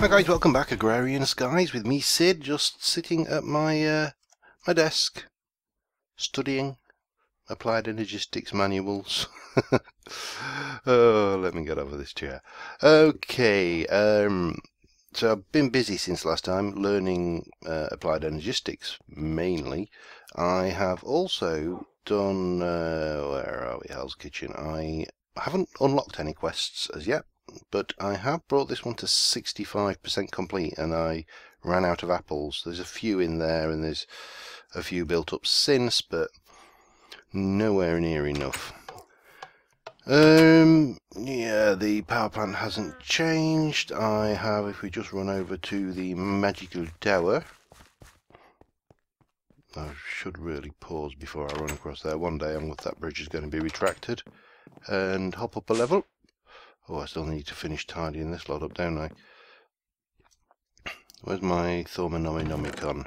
Hi guys, welcome back, Agrarian Skies, with me Sid, just sitting at my my desk, studying applied energistics manuals. Oh, let me get over this chair. Okay, so I've been busy since last time, learning applied energistics mainly. I have also done, where are we, Hell's Kitchen? I haven't unlocked any quests as yet, but I have brought this one to 65% complete, and I ran out of apples. There's a few in there, and there's a few built up since, but nowhere near enough. Yeah, the power plant hasn't changed. I have, if we just run over to the magical tower, I should really pause before I run across there. One day that bridge is going to be retracted, and hop up a level. Oh, I still need to finish tidying this lot up, don't I? Where's my Thormonomicon?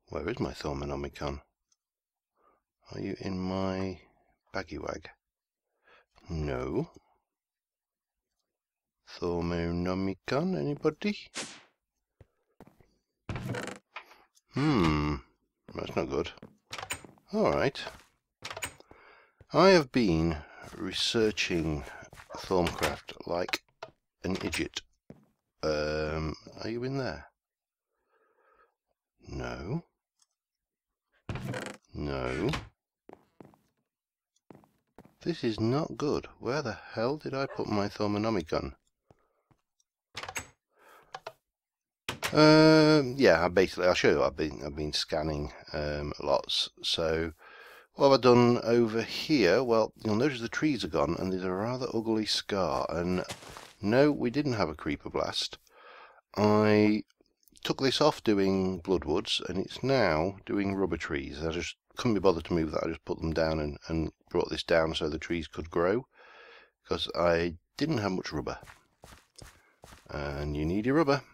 Where is my Thormonomicon? Are you in my baggy wag? No. Thormonomicon, anybody? That's not good. Alright. I have been researching Thormcraft like an idiot. Are you in there? No. No. This is not good. Where the hell did I put my Thormonomicon? Yeah, I'll show you. I've been scanning lots. So what have I done over here? Well, you'll notice the trees are gone, and there's a rather ugly scar. And no, we didn't have a creeper blast. I took this off doing bloodwoods, and it's now doing rubber trees. I just couldn't be bothered to move that. I just put them down and brought this down so the trees could grow, because I didn't have much rubber. And you need your rubber.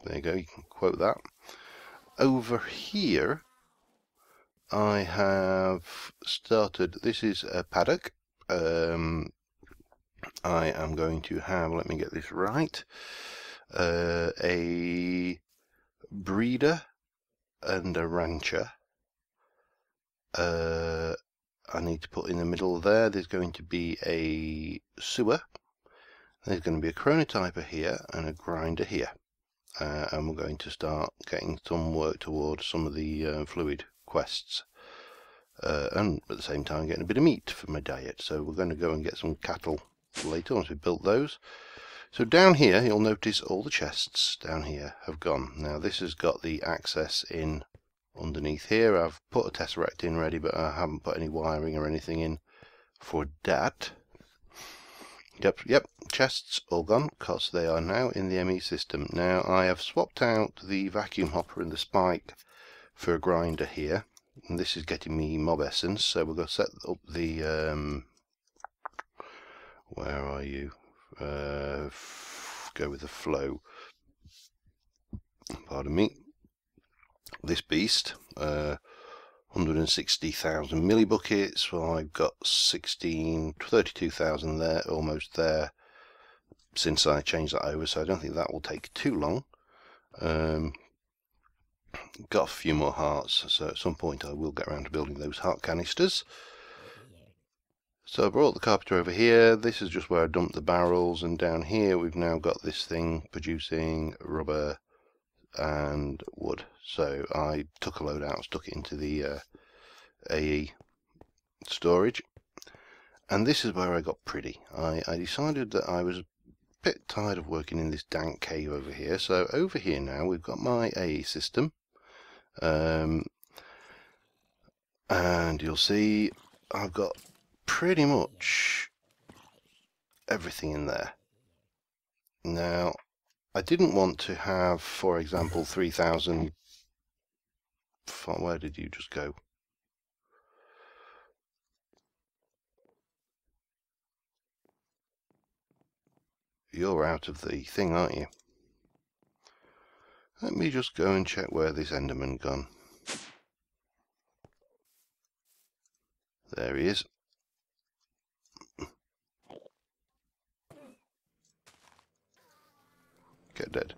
There you go, you can quote that. Over here, I have started, this is a paddock. I am going to have, let me get this right, a breeder and a rancher. I need to put in the middle there's going to be a sewer. There's going to be a chronotyper here and a grinder here. And we're going to start getting some work towards some of the fluid quests, and at the same time getting a bit of meat for my diet. So we're going to go and get some cattle later once we've built those. So down here, you'll notice all the chests down here have gone. Now this has got the access in underneath here. I've put a tesseract in ready, but I haven't put any wiring or anything in for that. Yep, chests all gone, because they are now in the ME system. Now I have swapped out the vacuum hopper and the spike for a grinder here, and this is getting me mob essence, so we're going to set up the, where are you? Go with the flow. Pardon me. This beast, 160,000 millibuckets. Well, I've got 32,000 there, almost there, since I changed that over, so I don't think that will take too long. Got a few more hearts, so at some point I will get around to building those heart canisters. So I brought the carpenter over here. This is just where I dumped the barrels, and down here we've now got this thing producing rubber and wood. So I took a load out, stuck it into the AE storage, and this is where I got pretty. I decided that I was a bit tired of working in this dank cave over here, so over here now we've got my AE system, and you'll see I've got pretty much everything in there. Now I didn't want to have, for example, 3,000. Where did you just go? You're out of the thing, aren't you? Let me just go and check where this Enderman gone. There he is. get dead.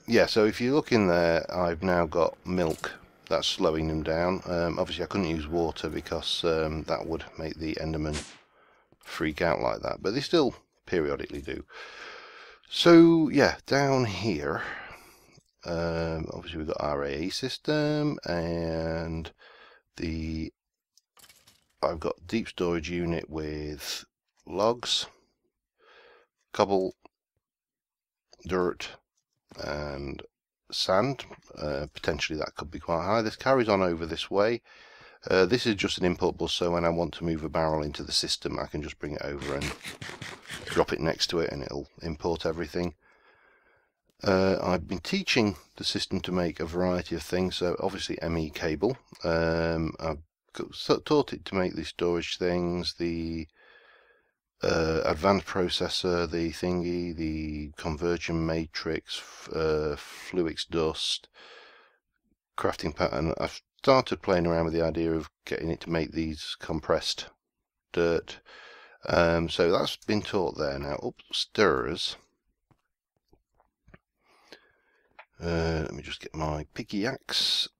Yeah, so if you look in there, I've now got milk. That's slowing them down. Obviously I couldn't use water because that would make the Enderman freak out like that, but they still periodically do. So yeah, down here, obviously we've got our AA system, and I've got deep storage unit with logs, cobble, dirt, and sand. Potentially that could be quite high. This carries on over this way. This is just an input bus, so when I want to move a barrel into the system, I can just bring it over and drop it next to it, and it'll import everything. I've been teaching the system to make a variety of things, so obviously ME cable. I've taught it to make the storage things, the advanced processor, the thingy, the conversion matrix, Fluix dust, crafting pattern. I've started playing around with the idea of getting it to make these compressed dirt. So that's been taught there. Now upstairs, let me just get my pickaxe.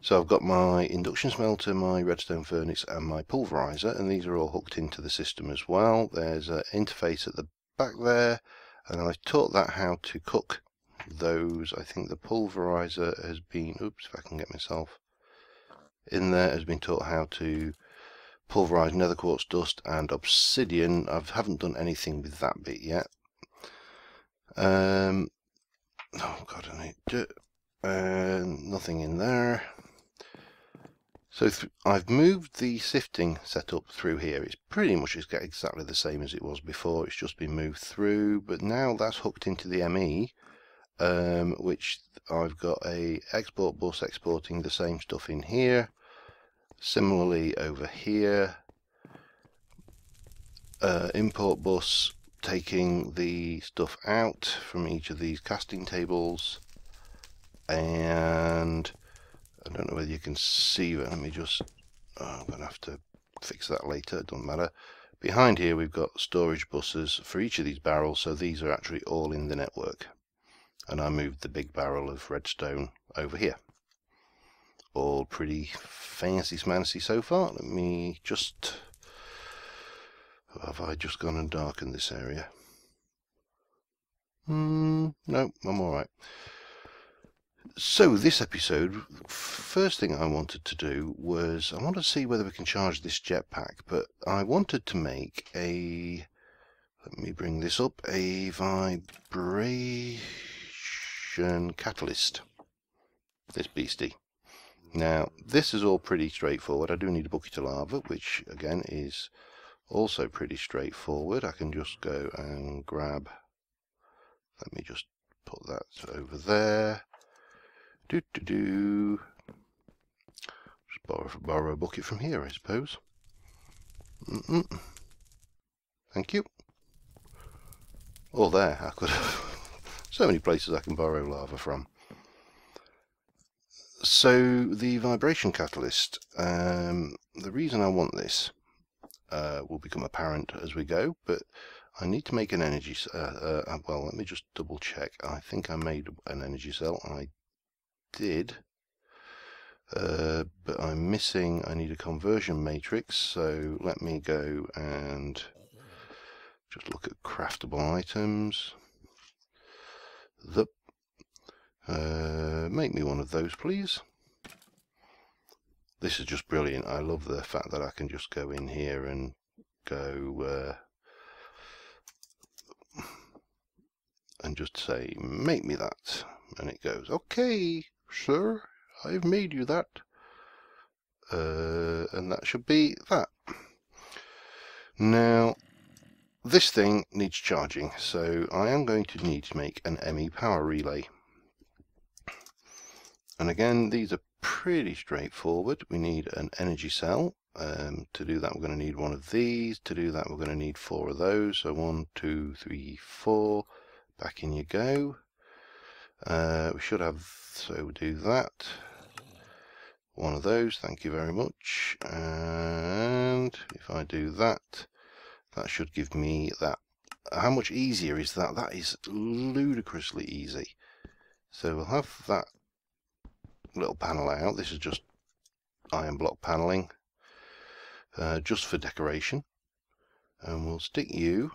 So I've got my induction smelter, my redstone furnace, and my pulverizer, and these are all hooked into the system as well. There's an interface at the back there, and I've taught that how to cook those. I think the pulverizer has been, oops, if I can get myself in there, has been taught how to pulverize nether quartz dust and obsidian. I haven't done anything with that bit yet. Oh god, I need dirt. Nothing in there. So I've moved the sifting setup through here. It's pretty much exactly the same as it was before. It's just been moved through, but now that's hooked into the ME, which I've got a export bus exporting the same stuff in here. Similarly over here, import bus taking the stuff out from each of these casting tables, and I don't know whether you can see it. Let me just, I'm going to have to fix that later, it doesn't matter. Behind here we've got storage buses for each of these barrels, so these are actually all in the network. And I moved the big barrel of redstone over here. All pretty fancy smancy so far. Let me just, have I just gone and darkened this area? No, I'm alright. So this episode, first thing I wanted to do was I wanted to see whether we can charge this jetpack, but I wanted to make a, let me bring this up, a vibration catalyst, this beastie. Now this is all pretty straightforward. I do need a bucket of lava, which again is also pretty straightforward. I can just go and grab, let me just put that over there. Just borrow a bucket from here, I suppose. Thank you. Oh, there, I could have so many places I can borrow lava from. So the vibration catalyst, the reason I want this will become apparent as we go, but I need to make an energy, well, let me just double check. I think I made an energy cell. I did, but I'm missing, I need a conversion matrix, so let me go and just look at craftable items. Make me one of those, please. This is just brilliant. I love the fact that I can just go in here and go and just say, make me that, and it goes, okay, sir, I've made you that. And that should be that. Now, this thing needs charging, so I am going to need to make an ME power relay. And again, these are pretty straightforward. We need an energy cell. To do that, we're going to need one of these. To do that, we're going to need 4 of those. So 1, 2, 3, 4. Back in you go. We should have, so do that. One of those, thank you very much. And if I do that, that should give me that how much easier is that? That is ludicrously easy. So we'll have that little panel out. This is just iron block paneling, just for decoration. And we'll stick you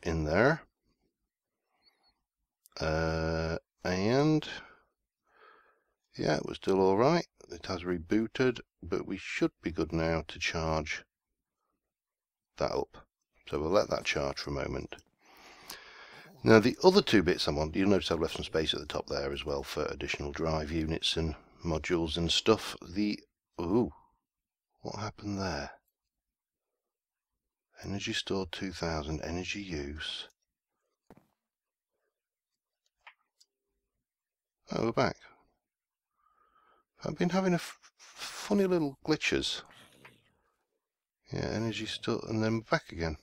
in there. And yeah, we're still alright. It has rebooted, but we should be good now to charge that up. So we'll let that charge for a moment. Now the other two bits I want, you'll notice I've left some space at the top there as well for additional drive units and modules and stuff. Ooh, what happened there? Energy stored 2000, energy use. Oh, we're back. I've been having funny little glitches. Yeah, energy stored, and then back again.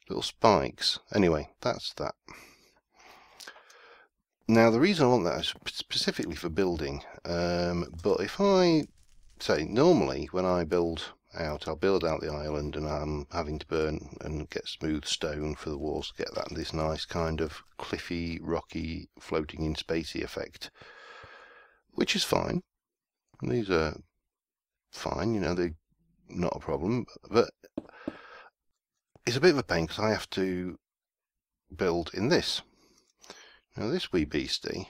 Little spikes. Anyway, that's that. Now the reason I want that is specifically for building, but if I say normally when I build out, I'll build out the island and I'm having to burn and get smooth stone for the walls to get this nice kind of cliffy, rocky, floating in spacey effect, which is fine. These are fine, you know, they're not a problem, but it's a bit of a pain because I have to build in this. Now this wee beastie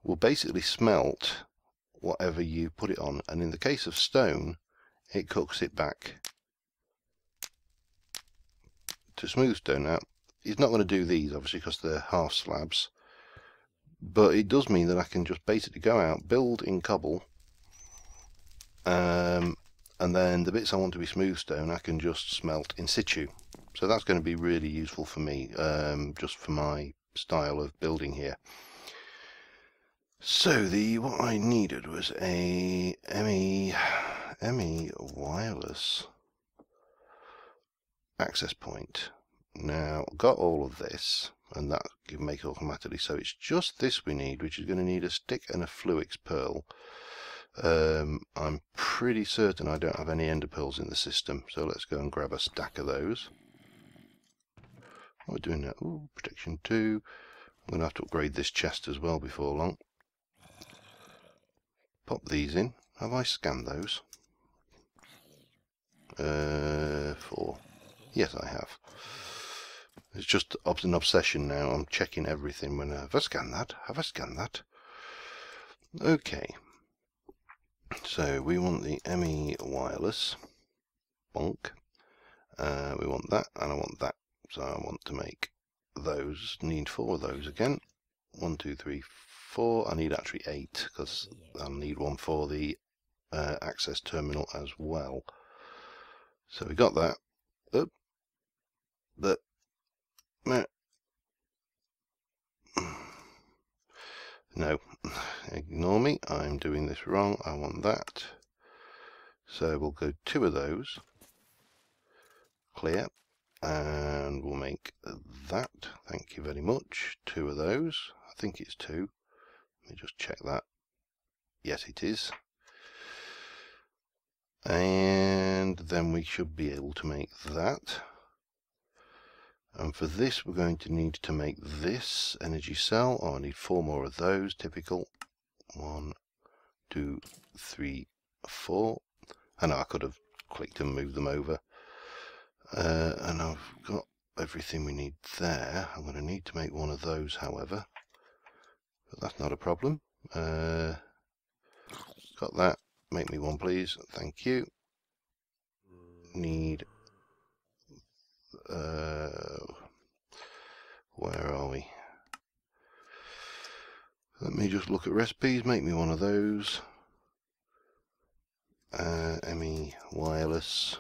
will basically smelt whatever you put it on, and in the case of stone it cooks it back to smooth stone. Now it's not going to do these obviously because they're half slabs, but it does mean that I can just basically go out, build in cobble, and then the bits I want to be smooth stone I can just smelt in situ. So that's going to be really useful for me, just for my style of building here. So what I needed was a ME wireless access point. Now got all of this, and that can make it automatically. So it's just this we need, which is going to need a stick and a fluix pearl. I'm pretty certain I don't have any ender pearls in the system, so let's go and grab a stack of those. What we're doing now? Ooh, protection 2. I'm going to have to upgrade this chest as well before long. Pop these in. Have I scanned those? 4. Yes, I have. It's just an obsession now. I'm checking everything. Have I scanned that? Have I scanned that? Okay. So we want the ME wireless. Bonk. We want that, and I want that. So I want to make those. Need 4 of those again. 1, 2, 3, 4. I need actually 8 because I'll need one for the access terminal as well. So we got that. Oh, but no, ignore me. I'm doing this wrong. I want that. So we'll go 2 of those. Clear. And we'll make that. Thank you very much. 2 of those. I think it's 2. Let me just check that. Yes, it is. And then we should be able to make that. And for this, we're going to need to make this energy cell. Oh, I need 4 more of those. Typical. 1, 2, 3, 4. I know I could have clicked and moved them over. And I've got everything we need there. I'm going to need to make one of those, however, but that's not a problem. Got that. Make me one, please. Thank you. Need where are we? Let me just look at recipes. Make me one of those. ME wireless.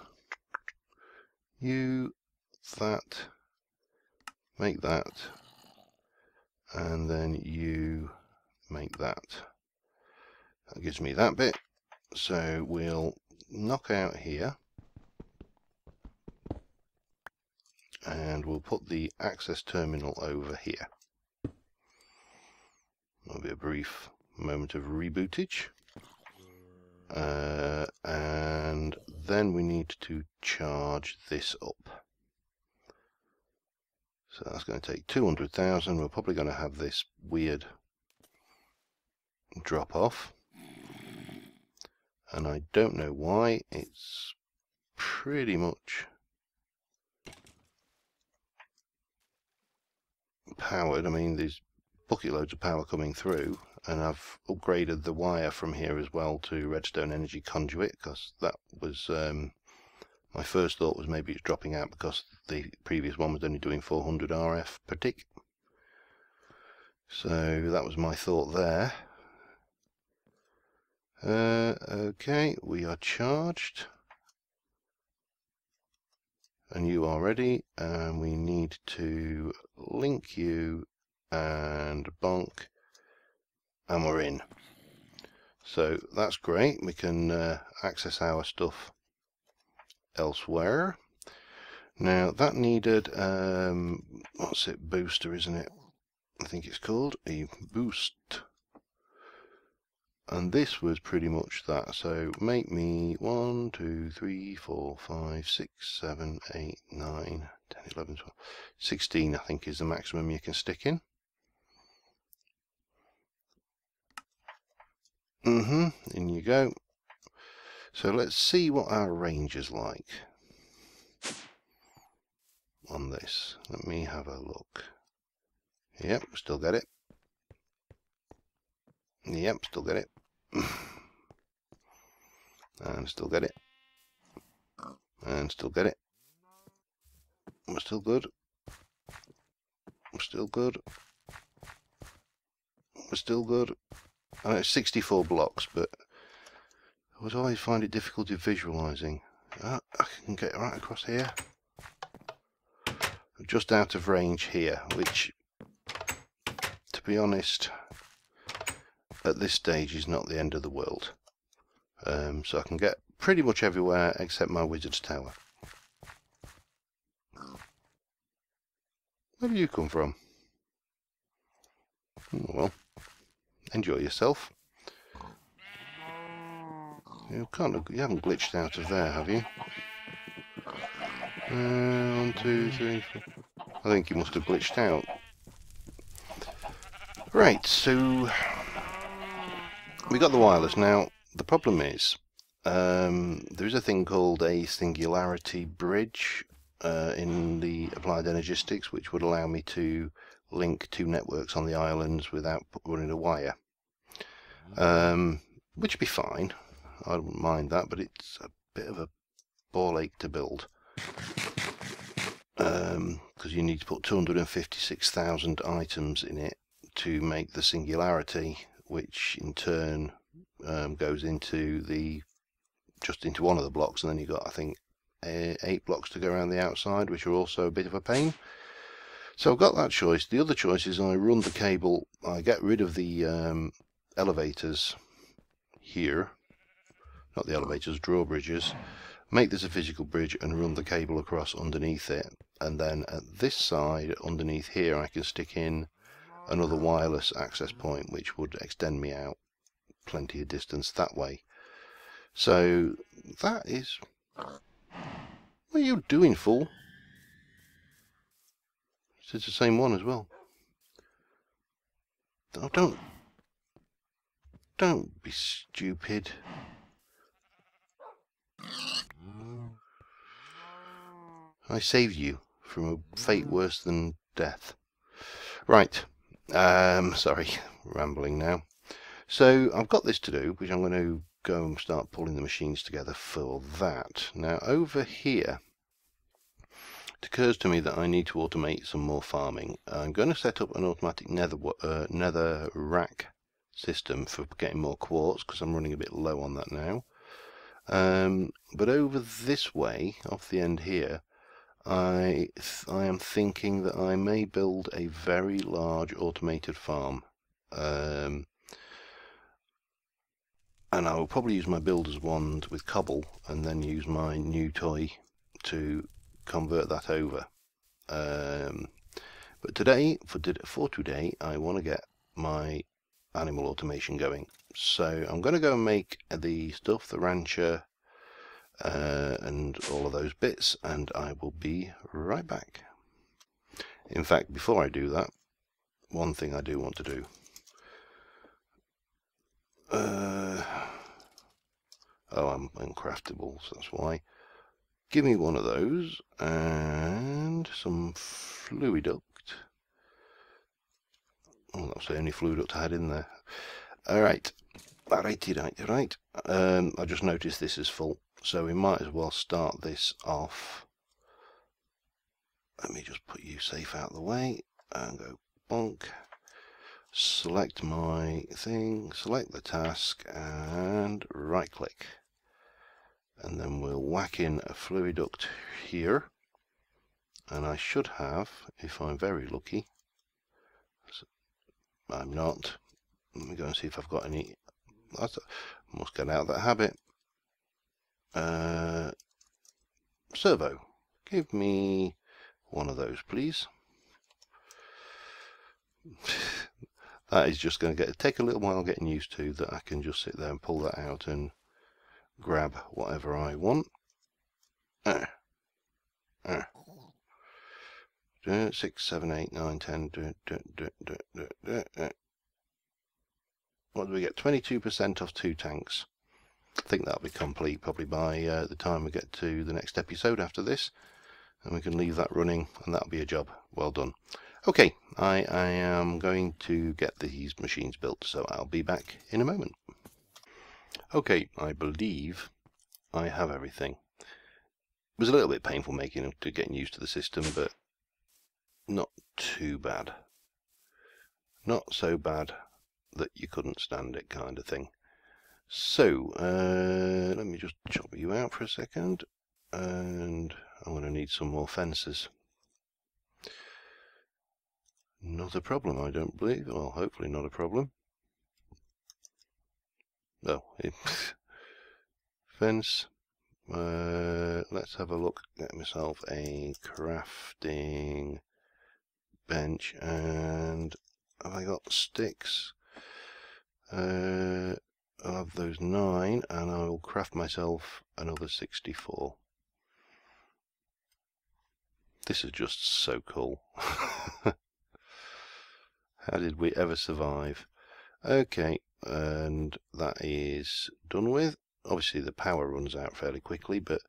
You that, make that, and then you make that. That gives me that bit. So we'll knock out here, and we'll put the access terminal over here. There'll be a brief moment of rebootage, and then we need to charge this up. So that's going to take 200,000. We're probably going to have this weird drop off, and I don't know why. It's pretty much powered. I mean, there's bucket loads of power coming through, and I've upgraded the wire from here as well to redstone energy conduit, because that was my first thought was maybe it's dropping out because the previous one was only doing 400 RF per tick. So that was my thought there. Okay, we are charged, and you are ready, and we need to link you and bonk, and we're in. So that's great. We can access our stuff elsewhere. Now that needed what's it, booster, isn't it? I think it's called a boost, and this was pretty much that. So make me 1 2 3 4 5 6 7 8 9 10 11 12 16, I think is the maximum you can stick in. In you go. So let's see what our range is like on this. Let me have a look. Yep, still get it. Yep, still get it. And still get it. And still get it. We're still good. We're still good. We're still good. And it's 64 blocks, but I would always find it difficult visualizing. I can get right across here. Just out of range here, which, to be honest, at this stage is not the end of the world. So I can get pretty much everywhere except my wizard's tower. Where do you come from? Well, enjoy yourself. You haven't glitched out of there, have you? 1 2 3 4. I think you must have glitched out. Right, so we got the wireless. Now the problem is there is a thing called a singularity bridge in the applied energistics, which would allow me to link two networks on the islands without running a wire, which would be fine. I don't mind that, but it's a bit of a ball ache to build, because you need to put 256,000 items in it to make the singularity, which in turn goes into just into one of the blocks, and then you've got, I think, 8 blocks to go around the outside, which are also a bit of a pain. So I've got that choice. The other choice is I run the cable, I get rid of the elevators here, not the elevators, drawbridges, make this a physical bridge and run the cable across underneath it, and then at this side underneath here I can stick in another wireless access point, which would extend me out plenty of distance that way. So that is... What are you doing, fool? It's the same one as well. Oh, don't be stupid. I saved you from a fate worse than death. Right. Sorry, rambling now. So I've got this to do, which I'm going to go and start pulling the machines together for that. Now over here, it occurs to me that I need to automate some more farming. I'm going to set up an automatic nether rack system for getting more quartz, because I'm running a bit low on that now. But over this way, off the end here, I am thinking that I may build a very large automated farm. And I will probably use my builder's wand with cobble, and then use my new toy to convert that over. But today, for today, I want to get my animal automation going. So I'm going to go and make the stuff, the rancher, and all of those bits, and I will be right back. In fact, before I do that, one thing I do want to do. Oh, I'm uncraftable, so that's why. Give me one of those and some fluid duct. Oh, that's the only fluid duct I had in there. Alright. Right. I just noticed this is full, so we might as well start this off. Let me just put you safe out of the way and go bonk. Select my thing, select the task, and right click. And then we'll whack in a fluid duct here. And I should have, if I'm very lucky, I'm not. Let me go and see if I've got any. I must get out of that habit. Servo, give me one of those, please. That is just going to take a little while getting used to, that I can just sit there and pull that out and grab whatever I want. 6, 7, 8, 9, 10. What do we get? 22% off 2 tanks. I think that'll be complete probably by the time we get to the next episode after this, and we can leave that running, and that'll be a job well done. Okay, I am going to get these machines built, so I'll be back in a moment. Okay, I believe I have everything. It was a little bit painful getting used to the system, but not too bad. Not so bad that you couldn't stand it, kind of thing. So, let me just chop you out for a second, and I'm going to need some more fences. Not a problem, I don't believe. Well, hopefully not a problem. Oh, fence. Let's have a look. Get myself a crafting bench, and have I got sticks? I'll have those 9, and I will craft myself another 64. This is just so cool. How did we ever survive? Okay, and that is done with. Obviously the power runs out fairly quickly, but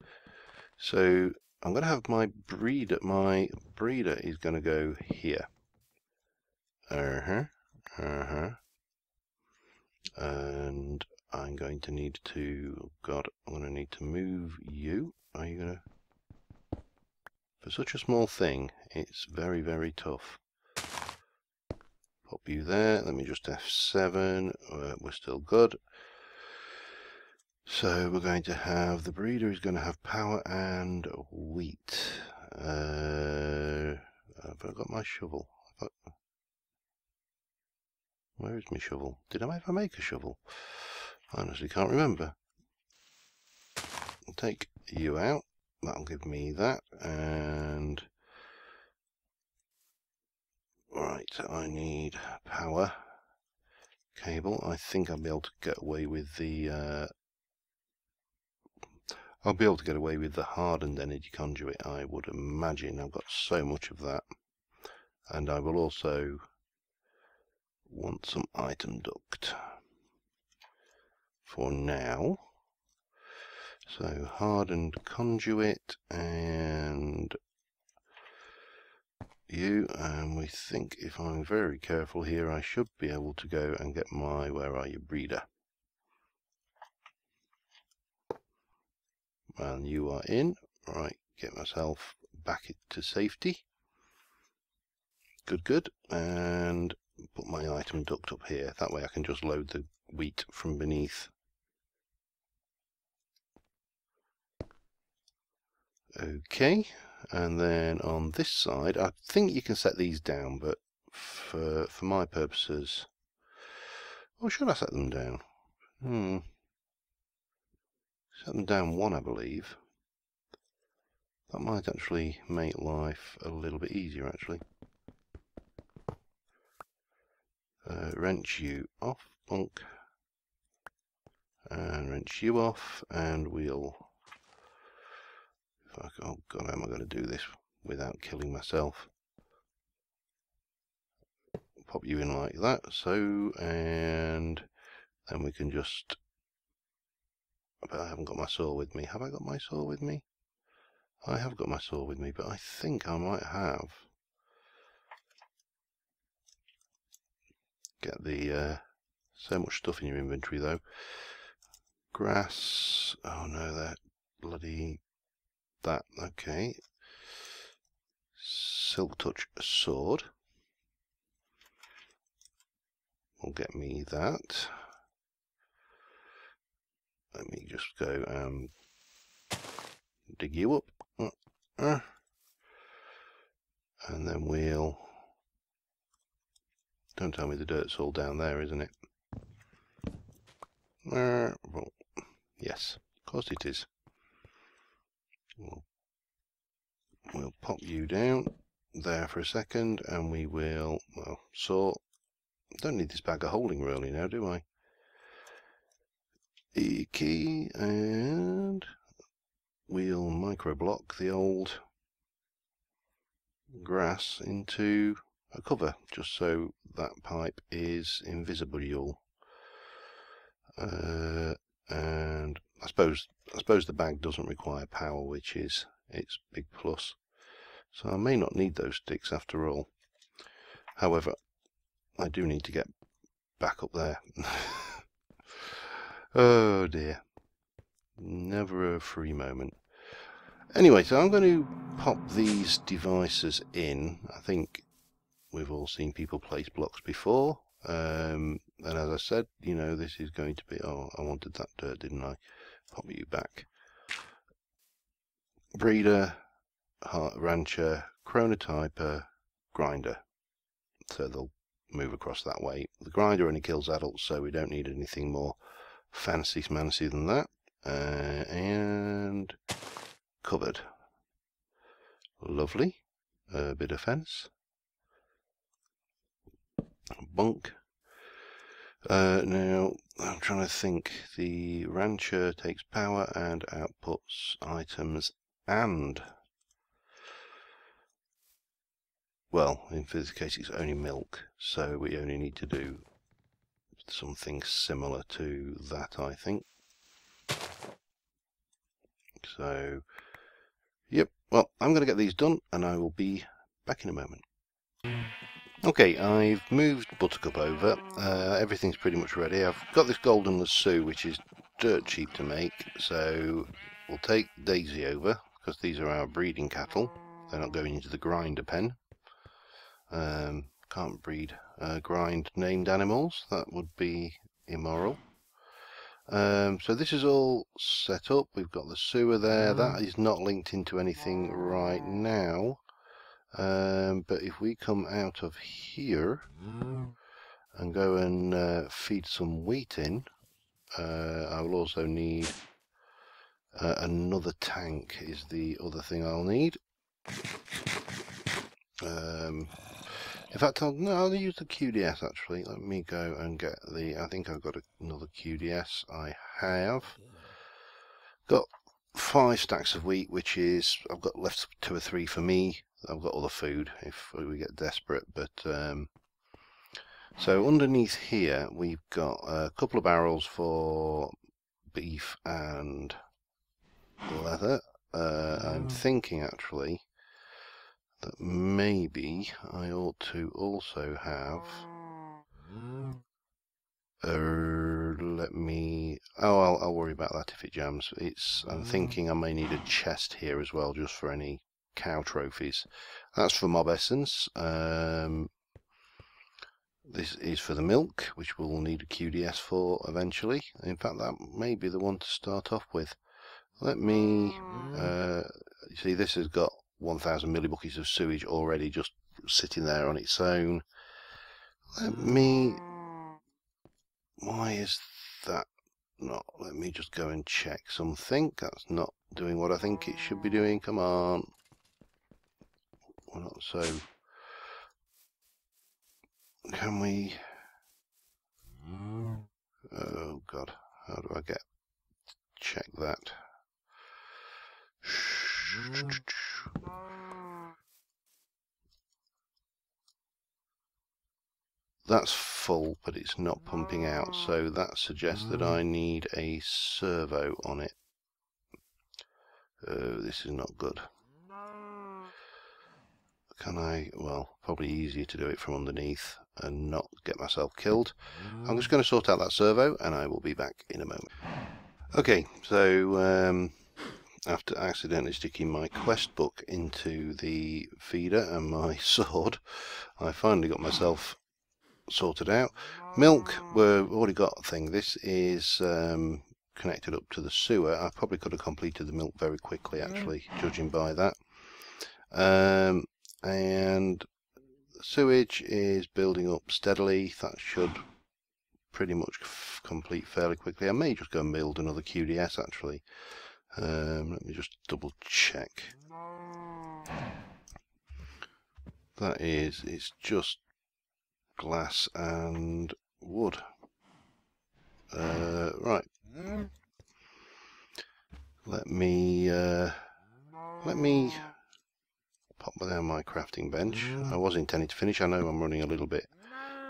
so I'm going to have my breeder. My breeder is going to go here. And I'm going to need to, I'm going to need to move you. Are you going to, for such a small thing, it's very, very tough. Pop you there. Let me just F7. We're still good. So we're going to have, the breeder is going to have power and wheat. Have I got my shovel? Where is my shovel? Did I ever make a shovel? I honestly can't remember. I'll take you out. That'll give me that. And right, I need power cable. I think I'll be able to get away with the hardened energy conduit, I would imagine. I've got so much of that. And I will also want some item duct for now. So hardened conduit and you, and we think if I'm very careful here, I should be able to go and get my, where are you, breeder? And you are in. Right, get myself back to safety. Good. And put my item duct up here. That way I can just load the wheat from beneath. Okay, and then on this side, I think you can set these down, but for my purposes, or should I set them down? Set them down 1, I believe. That might actually make life a little bit easier, actually. Wrench you off, bonk. And wrench you off, and we'll Oh God, how am I going to do this without killing myself? Pop you in like that, so, and then we can just, but I haven't got my saw with me. Have I got my saw with me? I have got my saw with me, but I think I might have. Get the, so much stuff in your inventory though. Grass, oh no, that bloody, that, okay. Silk touch sword. Will get me that. Let me just go dig you up. And then we'll... Don't tell me the dirt's all down there, isn't it? Well, yes, of course it is. We'll pop you down there for a second, and we will, well, sort. Don't need this bag of holding really now, do I? E key, and we'll microblock the old grass into a cover, just so that pipe is invisible. And I suppose the bag doesn't require power, which is its big plus. So I may not need those sticks after all. However, I do need to get back up there. Oh dear. Never a free moment. Anyway, so I'm going to pop these devices in. I think we've all seen people place blocks before. And as I said, you know, this is going to be... Oh, I wanted that dirt, didn't I? Pop you back. Breeder, rancher, chronotyper, grinder. So they'll move across that way. The grinder only kills adults, so we don't need anything more fancy-smancy than that. And covered. Lovely. A bit of fence. Bunk. Now, I'm trying to think. The rancher takes power and outputs items and... Well, in this case it's only milk, so we only need to do something similar to that, I think. So, yep, well, I'm going to get these done and I will be back in a moment. Okay, I've moved Buttercup over. Everything's pretty much ready. I've got this golden lasso, which is dirt cheap to make, so we'll take Daisy over, because these are our breeding cattle. They're not going into the grinder pen. Can't breed grind named animals, that would be immoral. So this is all set up. We've got the sewer there. That is not linked into anything right now. But if we come out of here and go and feed some wheat in, I will also need another tank is the other thing I'll need. In fact, I'll use the QDS actually. Let me go and get the... I think I've got another QDS. I have got 5 stacks of wheat, which is... I've got left 2 or 3 for me. I've got other food if we get desperate, but... So underneath here, we've got a couple of barrels for beef and leather. I'm thinking actually that maybe I ought to also have I'll worry about that if it jams. I'm thinking I may need a chest here as well, just for any cow trophies. That's for mob essence. This is for the milk, which we'll need a QDS for eventually. In fact, that may be the one to start off with. Let me you see, this has got 1,000 millibuckets of sewage already just sitting there on its own. Why is that not? Let me just go and check something. That's not doing what I think it should be doing. Come on. We're not so... Can we... Oh God, how do I check that? That's full, but it's not pumping out, so that suggests that I need a servo on it. Oh, this is not good. Can I? Well, probably easier to do it from underneath and not get myself killed. I'm just going to sort out that servo and I will be back in a moment. Okay, so after accidentally sticking my quest book into the feeder and my sword, I finally got myself sorted out. Milk, we've already got a thing. This is connected up to the sewer. I probably could have completed the milk very quickly, actually, judging by that. And sewage is building up steadily. That should pretty much complete fairly quickly. I may just go and build another QDS, actually. Let me just double check. That is, it's just glass and wood. Right. Let me pop down my crafting bench. I was intending to finish. I know I'm running a little bit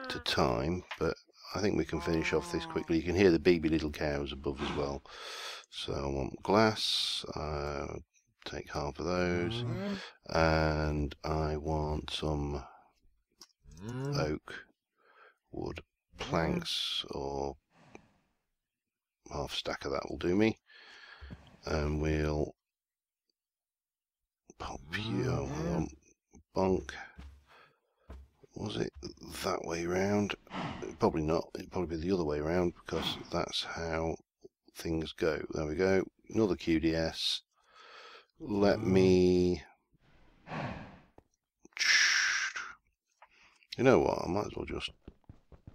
to time, but I think we can finish off this quickly. You can hear the baby little cows above as well. So I want glass. Take half of those, and I want some oak wood planks, or half a stack of that will do me. And we'll pop you bonk. Was it that way round? Probably not. It'd probably be the other way around, because that's how things go. There we go. Another QDS. Let me... You know what? I might as well just...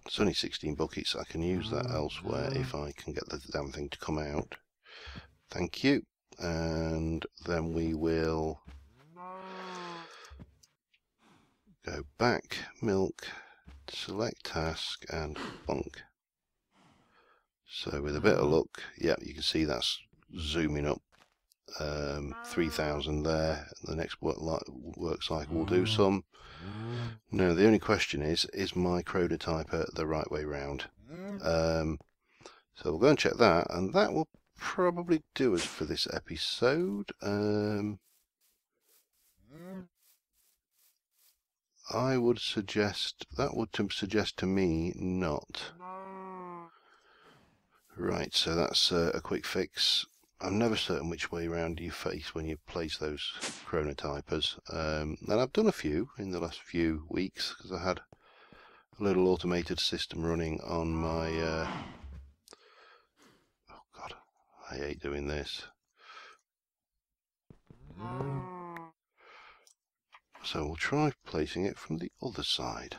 It's only 16 buckets. I can use that elsewhere if I can get the damn thing to come out. Thank you. And then we will go back, milk, select task, and bonk. So with a bit of luck, yeah, you can see that's zooming up. 3,000 there. The next work cycle will do some. Now the only question is my chronotyper the right way round? So we'll go and check that, and that will probably do us for this episode. I would suggest, that would suggest to me not. Right, so that's a quick fix. I'm never certain which way around you face when you place those chronotypers. And I've done a few in the last few weeks, because I had a little automated system running on my... oh god, I hate doing this. So we'll try placing it from the other side.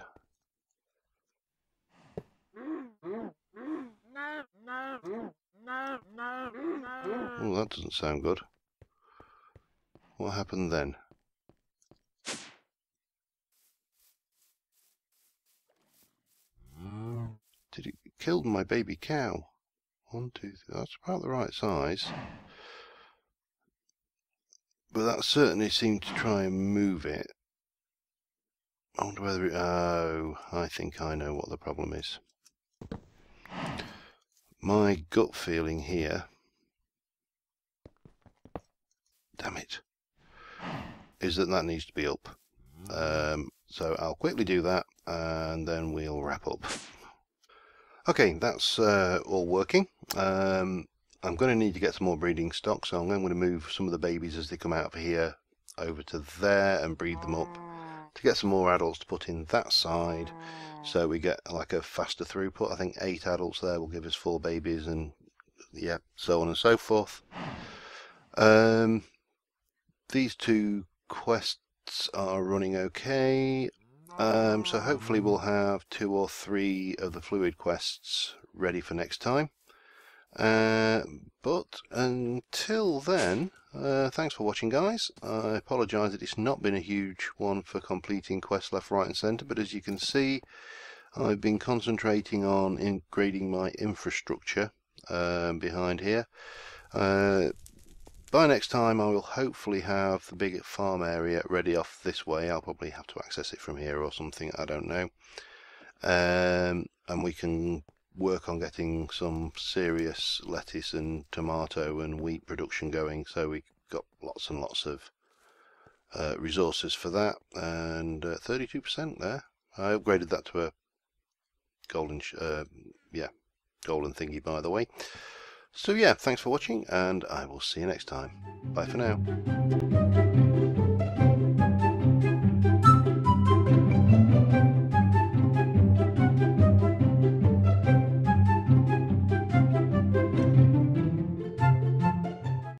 Oh, that doesn't sound good. What happened then? Did it kill my baby cow? 1, 2, 3. That's about the right size. But that certainly seemed to try and move it. I wonder whether it... Oh, I think I know what the problem is. My gut feeling here... Damn it. Is that needs to be up. So I'll quickly do that, and then we'll wrap up. Okay, that's all working. I'm going to need to get some more breeding stock, so I'm going to move some of the babies as they come out of here over to there and breed them up to get some more adults to put in that side, so we get like a faster throughput. I think 8 adults there will give us 4 babies, and yeah, so on and so forth. These 2 quests are running okay. So hopefully we'll have 2 or 3 of the fluid quests ready for next time. But until then, thanks for watching, guys. I apologise that it's not been a huge one for completing quests left, right and centre, but as you can see, I've been concentrating on upgrading my infrastructure behind here. by next time I will hopefully have the big farm area ready off this way. I'll probably have to access it from here or something, I don't know. And we can work on getting some serious lettuce and tomato and wheat production going, so we've got lots and lots of resources for that. And 32% there. I upgraded that to a golden golden thingy, by the way. So yeah, thanks for watching, and I will see you next time. Bye for now.